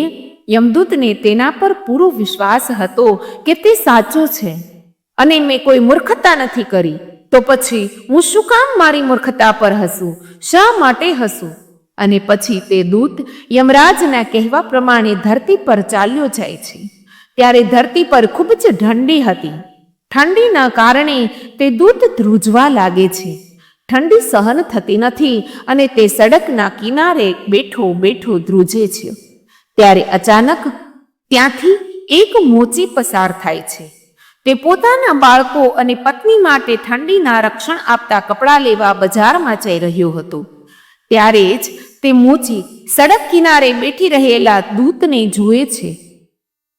યમદૂતને તેના પર પૂરો વિશ્વાસ હતો કે તે સાચો છે અને મેં કોઈ મૂર્ખતા નથી કરી, તો પછી હું શું કામ મારી મૂર્ખતા પર હસું? શા માટે હસું? અને પછી તે દૂત યમરાજના કહેવા પ્રમાણે ધરતી પર ચાલ્યો જાય છે. ત્યારે ધરતી પર ખૂબ જ ઠંડી હતી. ઠંડીના કારણે તે દૂત ધ્રુજવા લાગે છે. ઠંડી સહન થતી નથી અને તે સડકના કિનારે બેઠો બેઠો ધ્રુજે છે. ત્યારે અચાનક ત્યાંથી એક મોચી પસાર થાય છે. તે પોતાના બાળકો અને પત્ની માટે ઠંડીના રક્ષણ આપતા કપડાં લેવા બજારમાં જઈ રહ્યો હતો. ત્યારે જ તે મોચી સડક કિનારે બેઠી રહેલા દૂતને જુએ છે.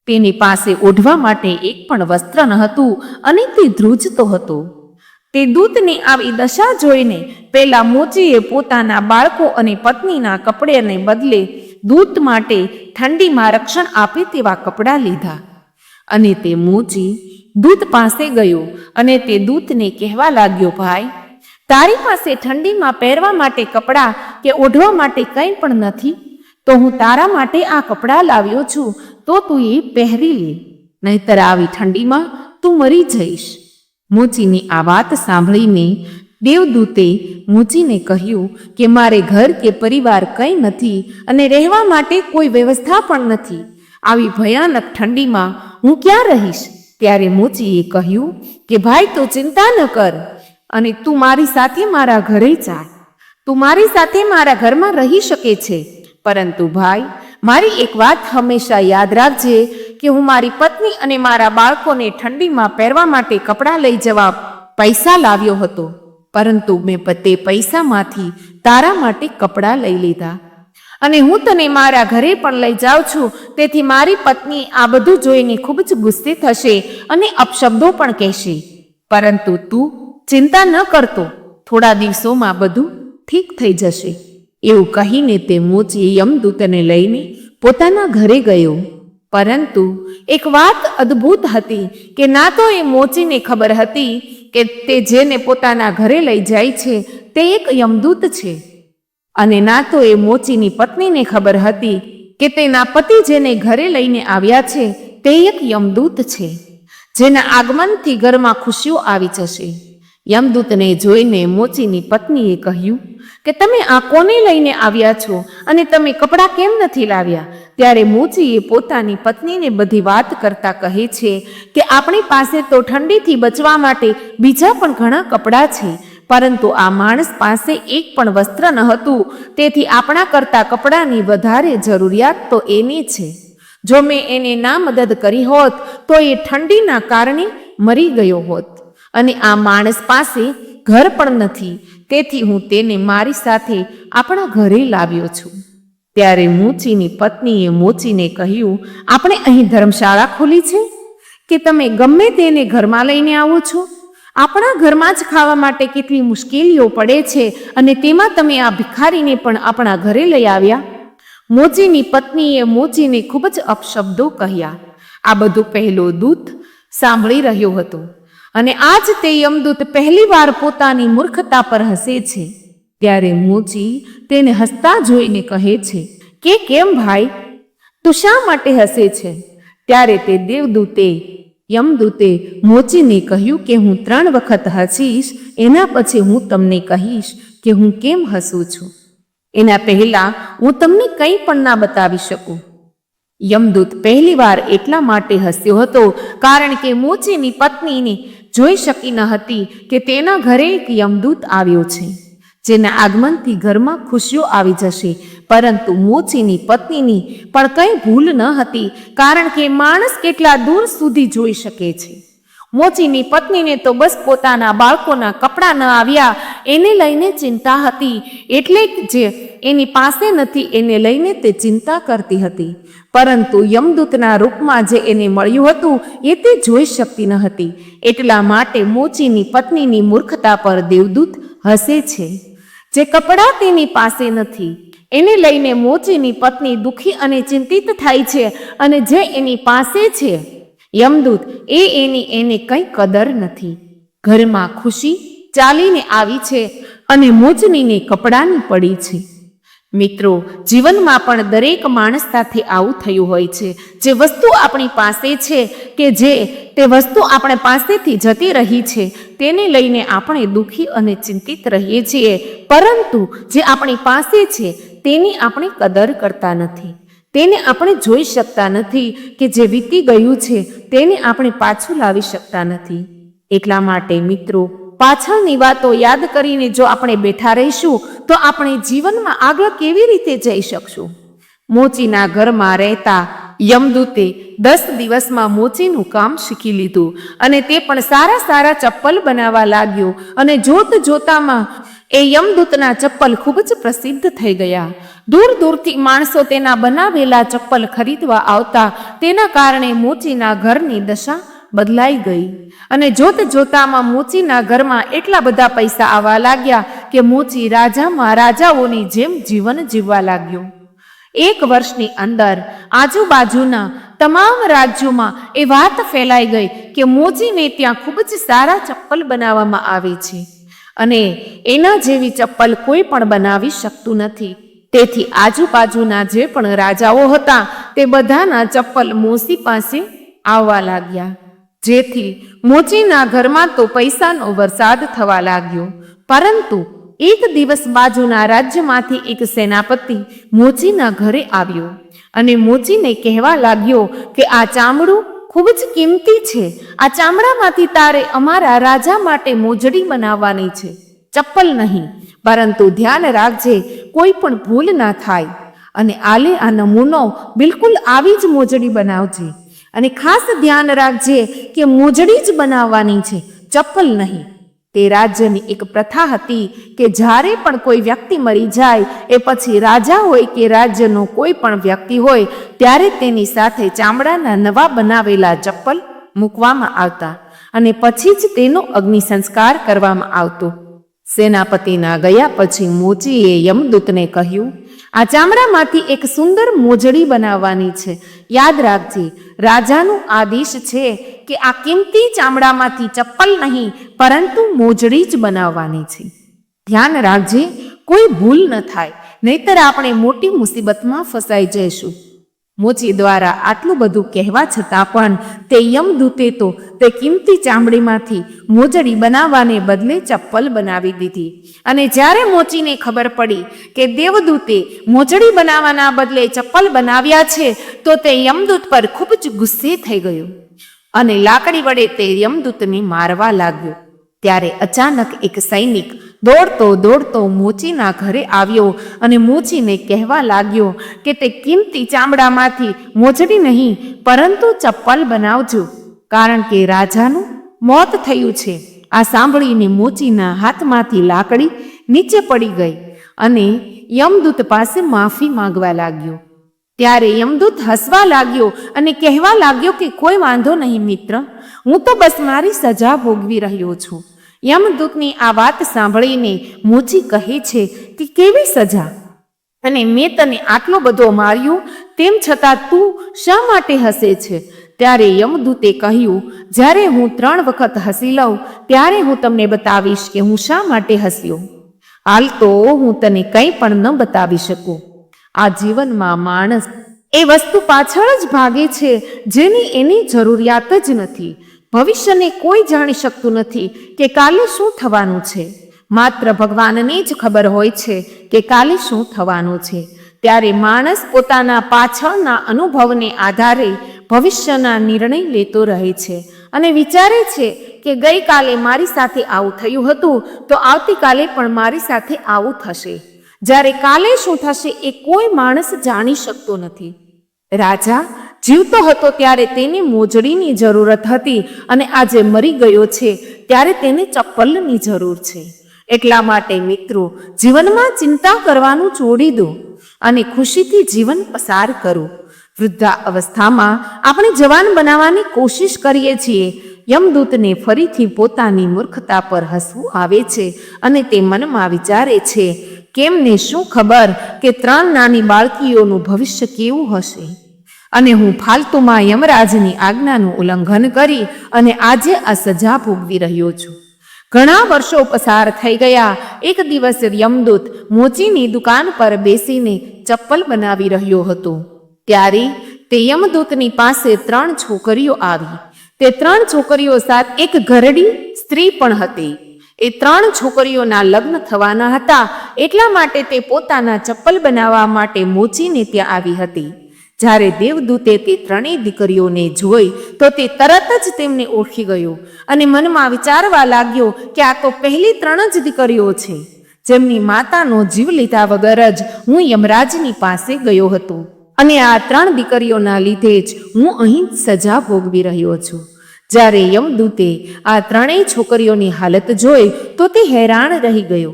તેની પાસે ઓઢવા માટે એક પણ વસ્ત્ર ન હતું અને તે ધ્રુજતો હતો. તે દૂતની આવી દશા જોઈને પેલા મોચીએ પોતાના બાળકો અને પત્નીના કપડાને બદલે દૂત માટે ઠંડીમાં રક્ષણ આપે તેવા કપડાં લીધા. અને તે મોચી દૂત પાસે ગયો અને તે દૂતને કહેવા લાગ્યો, ભાઈ, તારી પાસે ઠંડીમાં પહેરવા માટે કપડાં કે ઓઢવા માટે કંઈ પણ નથી, તો હું તારા માટે આ કપડાં લાવ્યો છું, તો તું એ પહેરી લે, નહીતર આવી ઠંડીમાં તું મરી જઈશ. મોચીની આ વાત સાંભળીને દેવદૂતે મોચીને કહ્યું કે મારે ઘર કે પરિવાર કંઈ નથી અને રહેવા માટે કોઈ વ્યવસ્થા પણ નથી. આવી ભયાનક ઠંડીમાં હું ક્યાં રહીશ? ત્યારે મોચીએ કહ્યું કે ભાઈ, તું ચિંતા ન કર અને તું મારી સાથે મારા ઘરે ચાલ. તું મારી સાથે મારા ઘરમાં રહી શકે છે, પરંતુ ભાઈ, મારી એક વાત હંમેશા યાદ રાખજે કે હું મારી પત્ની અને મારા બાળકોને ઠંડીમાં પહેરવા માટે કપડાં લઈ જવા પૈસા લાવ્યો હતો, પરંતુ મેં તે પૈસામાંથી તારા માટે કપડાં લઈ લીધા અને હું તને મારા ઘરે પણ લઈ જાઉં છું. તેથી મારી પત્ની આ બધું જોઈને ખૂબ જ ગુસ્સે થશે અને અપશબ્દો પણ કહેશે, પરંતુ તું ચિંતા ન કરતો, થોડા દિવસોમાં બધું ઠીક થઈ જશે. એવું કહીને તે મોચી યમદૂતને લઈને પોતાના ઘરે ગયો. પરંતુ એક વાત અદ્ભુત હતી કે ના તો એ મોચીને ખબર હતી કે તે જેને પોતાના ઘરે લઈ જાય છે તે એક યમદૂત છે, અને ના તો એ મોચીની પત્નીને ખબર હતી કે તેના પતિ જેને ઘરે લઈને આવ્યા છે તે એક યમદૂત છે, જેના આગમનથી ઘરમાં ખુશીઓ આવી જશે. યમદૂતને જોઈને મોચીની પત્નીએ કહ્યું કે તમે આ કોને લઈને આવ્યા છો અને તમે કપડાં કેમ નથી લાવ્યા? ત્યારે મોચીએ પોતાની પત્નીને બધી વાત કરતા કહે છે કે આપણી પાસે તો ઠંડીથી બચવા માટે બીજા પણ ઘણા કપડાં છે, પરંતુ આ માણસ પાસે એક પણ વસ્ત્ર ન હતું, તેથી આપણા કરતાં કપડાની વધારે જરૂરિયાત તો એની છે. જો મેં એને ના મદદ કરી હોત તો એ ઠંડીના કારણે મરી ગયો હોત, અને આ માણસ પાસે ઘર પણ નથી, તેથી હું તેને મારી સાથે આપણા ઘરે લાવ્યો છું. ત્યારે મોચીની પત્નીએ મોચીને કહ્યું, આપણે અહીં ધર્મશાળા ખોલી છે કે તમે ગમે તેને ઘરમાં લઈને આવો છો? આપણા ઘરમાં જ ખાવા માટે કેટલી મુશ્કેલીઓ પડે છે, અને તેમાં તમે આ ભિખારીને પણ આપણા ઘરે લઈ આવ્યા. મોચીની પત્નીએ મોચીને ખૂબ જ અપશબ્દો કહ્યા. આ બધું પહેલો દૂત સાંભળી રહ્યો હતો, અને આજ તે યમદૂત પહેલી વાર પોતાની મૂર્ખતા પર હસે છે. ત્યારે મોચી તેને હસતા જોઈને કહે છે કે કેમ ભાઈ, તું શા માટે હસે છે? ત્યારે તે યમદૂતે મોચીને કહ્યું કે હું 3 વખત હસીશ, એના પછી હું તમને કહીશ કે હું કેમ હસું છું. એના પહેલા હું તમને કંઈ પણ ના બતાવી શકું. યમદૂત પહેલી વાર એટલા માટે હસ્યો હતો કારણ કે મોચીની પત્નીને જોઈ શકી ન હતી કે તેના ઘરે એક યમદૂત આવ્યો છે, જેના આગમનથી ઘરમાં ખુશીઓ આવી જશે. પરંતુ મોચીની પત્નીની પણ કંઈ ભૂલ ન હતી, કારણ કે માણસ કેટલા દૂર સુધી જોઈ શકે છે. મોચીની પત્નીને તો બસ પોતાના બાળકોના કપડાં ન આવ્યા એને લઈને ચિંતા હતી, એટલે જે એની પાસે નથી એને લઈને તે ચિંતા કરતી હતી. પરંતુ યમદૂતના રૂપમાં જે એને મળ્યું હતું એ તે જોઈ શકતી ન હતી, એટલા માટે મોચીની પત્નીની મૂર્ખતા પર દેવદૂત હસે છે. જે કપડાં તેની પાસે નથી એને લઈને મોચીની પત્ની દુઃખી અને ચિંતિત થાય છે, અને જે એની પાસે છે યમદૂત એને કંઈ કદર નથી. ઘરમાં ખુશી ચાલીને આવી છે અને મોચનીને કપડાની પડી છે. મિત્રો, જીવનમાં પણ દરેક માણસ સાથે આવું થયું હોય છે. જે વસ્તુ આપણી પાસે છે કે તે વસ્તુ આપણે પાસેથી જતી રહી છે તેને લઈને આપણે દુઃખી અને ચિંતિત રહીએ છીએ, પરંતુ જે આપણી પાસે છે તેની આપણે કદર કરતા નથી. તેને આપણે જોઈ શકતા નથી કે જે વીતી ગયું છે તેને આપણે પાછું લાવી શકતા નથી. એટલા માટે મિત્રો, પાછળની વાતો યાદ કરીને જો આપણે બેઠા રહીશું તો આપણે જીવનમાં આગળ કેવી રીતે જઈ શકશું? મોચીના ઘરમાં રહેતા યમદૂતે 10 દિવસમાં મોચીનું કામ શીખી લીધું, અને તે પણ સારા ચપ્પલ બનાવવા લાગ્યો. અને જોતામાં એ યમદૂતના ચપ્પલ ખૂબ જ પ્રસિદ્ધ થઈ ગયા. દૂરથી માણસો તેના બનાવેલા ચપ્પલ ખરીદવા આવતા. તેના કારણે મોચીના ઘરની દશા બદલાઈ ગઈ, અને જોતામાં મોચીના ઘરમાં એટલા બધા પૈસા આવવા લાગ્યા કે મોચી રાજાઓની જેમ જીવન જીવવા લાગ્યો. 1 વર્ષની અંદર આજુબાજુના તમામ રાજ્યોમાં એ વાત ફેલાઈ ગઈ કે મોચીને ત્યાં ખૂબ જ સારા ચપ્પલ બનાવવામાં આવે છે, અને એના જેવી ચપ્પલ કોઈ પણ બનાવી શકતું નથી. તેથી આજુબાજુના જે પણ રાજાઓ હતા તે બધાના ચપ્પલ મોચી પાસે આવવા લાગ્યા, જેથી મોચીના ઘરમાં તો પૈસાનો વરસાદ થવા લાગ્યો. પરંતુ એક દિવસ બાજુના રાજ્યમાંથી એક સેનાપતિ મોચીના ઘરે આવ્યો અને મોચીને કહેવા લાગ્યો કે આ ચામડું ખૂબ જ કિંમતી છે. આ ચામડામાંથી તારે અમારા રાજા માટે મોજડી બનાવવાની છે, ચપ્પલ નહીં. પરંતુ ધ્યાન રાખજે, કોઈ પણ ભૂલ ના થાય, અને આ નમૂનો બિલકુલ આવી જ મોજડી બનાવજે. અને ખાસ ધ્યાન રાખજે કે મોજડી જ બનાવવાની છે, ચપ્પલ નહીં. તે રાજ્યની એક પ્રથા હતી કે જ્યારે પણ કોઈ વ્યક્તિ મરી જાય, એ પછી રાજા હોય કે રાજ્યનો કોઈ પણ વ્યક્તિ હોય, ત્યારે તેની સાથે ચામડાના નવા બનાવેલા ચપ્પલ મૂકવામાં આવતા, અને પછી જ તેનો અગ્નિ સંસ્કાર કરવામાં આવતો. સેનાપતિના ગયા પછી મોચીએ યમદૂતને કહ્યું, આ ચામડામાંથી એક સુંદર મોજડી બનાવવાની છે. યાદ રાખજે, રાજાનો આદેશ છે કે આ કિંમતી ચામડામાંથી ચપ્પલ નહીં પરંતુ મોજડી જ બનાવવાની છે. ધ્યાન રાખજે, કોઈ ભૂલ ન થાય, નહીતર આપણે મોટી મુસીબતમાં ફસાઈ જઈશું. મોચી દ્વારા આટલું બધું કહેવા છતાં પણ તે યમદૂતે તો તે કિંમતી ચામડીમાંથી મોજડી બનાવવાને બદલે ચપ્પલ બનાવી દીધી. અને જ્યારે મોચીને ખબર પડી કે દેવદૂતે મોજડી બનાવવાના બદલે ચપ્પલ બનાવ્યા છે તો તે યમદૂત પર ખૂબ જ ગુસ્સે થઈ ગયો અને લાકડી વડે તે યમદૂતને મારવા લાગ્યો. ત્યારે અચાનક એક સૈનિક દોડતો મોચીના ઘરે આવ્યો અને મોચીને કહેવા લાગ્યો કે તે કિંમતી ચામડામાંથી મોજડી નહીં પરંતુ ચપ્પલ બનાવજો, કારણ કે રાજાનું મોત થયું છે. આ સાંભળીને મોચીના હાથમાંથી લાકડી નીચે પડી ગઈ અને યમદૂત પાસે માફી માંગવા લાગ્યો. ત્યારે યમદૂત હસવા લાગ્યો અને કહેવા લાગ્યો કે કોઈ વાંધો નહીં મિત્ર, હું તો બસ મારી સજા ભોગવી રહ્યો છું. યમદૂતની આ વાત સાંભળીને મોચી કહે છે કે કેવી સજા? અને મેં તને આટલો બધો માર્યો તેમ છતાં તું શા માટે હસે છે? ત્યારે યમદૂતે કહ્યું, જ્યારે હું 3 વખત હસી લઉં ત્યારે હું તમને બતાવીશ કે હું શા માટે હસ્યો. હાલ તો હું તને કંઈ પણ ન બતાવી શકું. આ જીવનમાં માણસ એ વસ્તુ પાછળ જ ભાગે છે જેની એની જરૂરિયાત જ નથી. ભવિષ્યને કોઈ જાણી શકતું નથી કે કાલે શું થવાનું છે. માત્ર ભગવાનને જ ખબર હોય છે કે કાલે શું થવાનું છે. ત્યારે માણસ પોતાના પાછળના અનુભવને આધારે ભવિષ્યના નિર્ણય લેતો રહે છે અને વિચારે છે કે ગઈકાલે મારી સાથે આવું થયું હતું તો આવતીકાલે પણ મારી સાથે આવું થશે. જ્યારે કાલે શું થશે એ કોઈ માણસ જાણી શકતો નથી. રાજા જીવતો હતો ત્યારે તેને મોજડીની જરૂરત હતી અને આજે મરી ગયો છે ત્યારે તેને ચપ્પલની જરૂર છે. એટલા માટે મિત્રો, જીવનમાં ચિંતા કરવાનું છોડી દો અને ખુશીથી જીવન પસાર કરો. વૃદ્ધા અવસ્થામાં આપણે જવાન બનાવવાની કોશિશ કરીએ છીએ. યમદૂતને ફરીથી પોતાની મૂર્ખતા પર હસવું આવે છે અને તે મનમાં વિચારે છે, કેમને શું ખબર કે 3 નાની બાળકીઓનું ભવિષ્ય કેવું હશે અને હું ફાલતુમાં યમરાજની આજ્ઞાનું ઉલ્લંઘન કરી અને આજે આ સજા ભોગવી રહ્યો છું. ઘણા વર્ષો પસાર થઈ ગયા. એક દિવસ યમદૂત મોચીની દુકાન પર બેસીને ચપ્પલ બનાવી રહ્યો હતો. ત્યારે તે યમદૂતની પાસે 3 છોકરીઓ આવી. તે 3 છોકરીઓ સાથે એક ઘરડી સ્ત્રી પણ હતી. એ 3 છોકરીઓના લગ્ન થવાના હતા, એટલા માટે તે પોતાના ચપ્પલ બનાવવા માટે મોચીને ત્યાં આવી હતી. જ્યારે દેવદૂતે તે 3 દીકરીઓને જોઈ તો તે તરત જ તેમને ઓળખી ગયો અને મનમાં વિચારવા લાગ્યો કે આ તો પહેલી 3 જ દીકરીઓ છે જેમની માતાનો જીવ લીધા વગર જ હું યમરાજની પાસે ગયો હતો અને આ 3 દીકરીઓના લીધે જ હું અહીં સજા ભોગવી રહ્યો છું. જ્યારે યમદૂતે આ 3 છોકરીઓની હાલત જોઈ તો તે હેરાન રહી ગયો,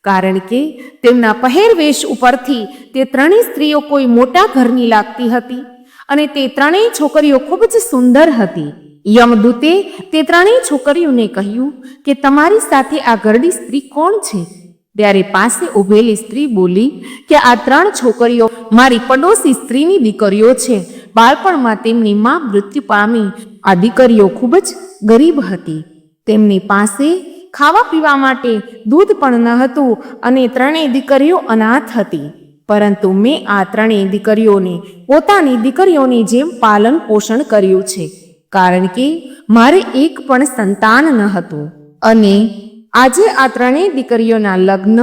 કારણ કે તેમના પહેરવેશ ઉપરથી તે 3 સ્ત્રીઓ કોઈ મોટા ઘરની લાગતી હતી અને તે 3 છોકરીઓ ખૂબ જ સુંદર હતી. યમદૂતે તે 3 છોકરીઓને કહ્યું કે તમારી સાથે આ ઘરડી સ્ત્રી કોણ છે? ત્યારે પાસે ઊભેલી સ્ત્રી બોલી કે આ 3 છોકરીઓ મારી પડોશી સ્ત્રીની દીકરીઓ છે. બાળપણમાં તેમની માં મૃત્યુ પામી. આ દીકરીઓ ખૂબ જ ગરીબ હતી. તેમની પાસે ખાવા પીવા માટે દૂધ પણ ન હતું અને 3 દીકરીઓ અનાથ હતી. પરંતુ મેં આ 3 દીકરીઓને પોતાની દીકરીઓની જેમ પાલન પોષણ કર્યું છે, કારણ કે મારે એક પણ સંતાન ન હતું. અને આજે આ 3 દીકરીઓના લગ્ન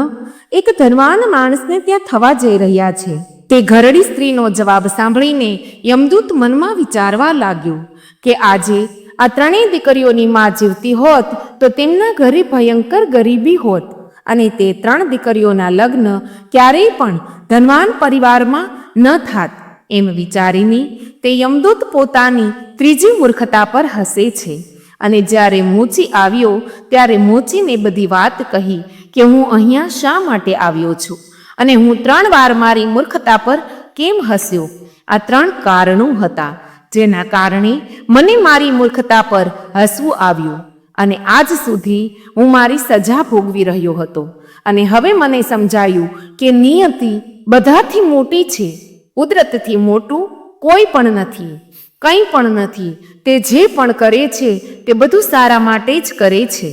એક ધનવાન માણસને ત્યાં થવા જઈ રહ્યા છે. તે ઘરડી સ્ત્રીનો જવાબ સાંભળીને યમદૂત મનમાં વિચારવા લાગ્યો કે આજે આ 3 દીકરીઓની માં જીવતી હોત તો તેમના ઘરે ભયંકર ગરીબી હોત અને તે 3 દીકરીઓના લગ્ન ક્યારેય પણ ધનવાન પરિવારમાં ન થાત. એમ વિચારીને તે યમદૂત પોતાની 3જી મૂર્ખતા પર હસે છે. અને જ્યારે મોચી આવ્યો ત્યારે મોચીને બધી વાત કહી કે હું અહીંયા શા માટે આવ્યો છું અને હું 3 વાર મારી મૂર્ખતા પર કેમ હસ્યો. આ 3 કારણો હતા જેના કારણે મને મારી મૂર્ખતા પર હસવું આવ્યું. અને આજ સુધી હું મારી સજા ભોગવી રહ્યો હતો. અને હવે મને સમજાયું કે નિયતિ બધાથી મોટી છે. કુદરતથી મોટું કોઈ પણ નથી, કંઈ પણ નથી. તે જે પણ કરે છે તે બધું સારા માટે જ કરે છે,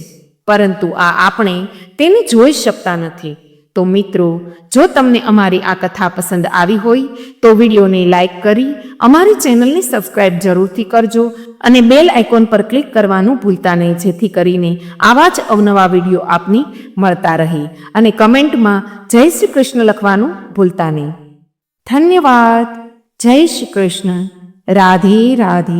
પરંતુ આપણે તેને જોઈ શકતા નથી. તો મિત્રો, જો તમને અમારી આ કથા પસંદ આવી હોય તો વિડીયોને લાઈક કરી અમારી ચેનલને સબસ્ક્રાઈબ જરૂરથી કરજો અને બેલ આઇકોન પર ક્લિક કરવાનું ભૂલતા નહીં, જેથી કરીને આવા જ અવનવા વિડીયો આપની મળતા રહે. અને કમેન્ટમાં જય શ્રી કૃષ્ણ લખવાનું ભૂલતા નહીં. ધન્યવાદ. જય શ્રી કૃષ્ણ. રાધે રાધે.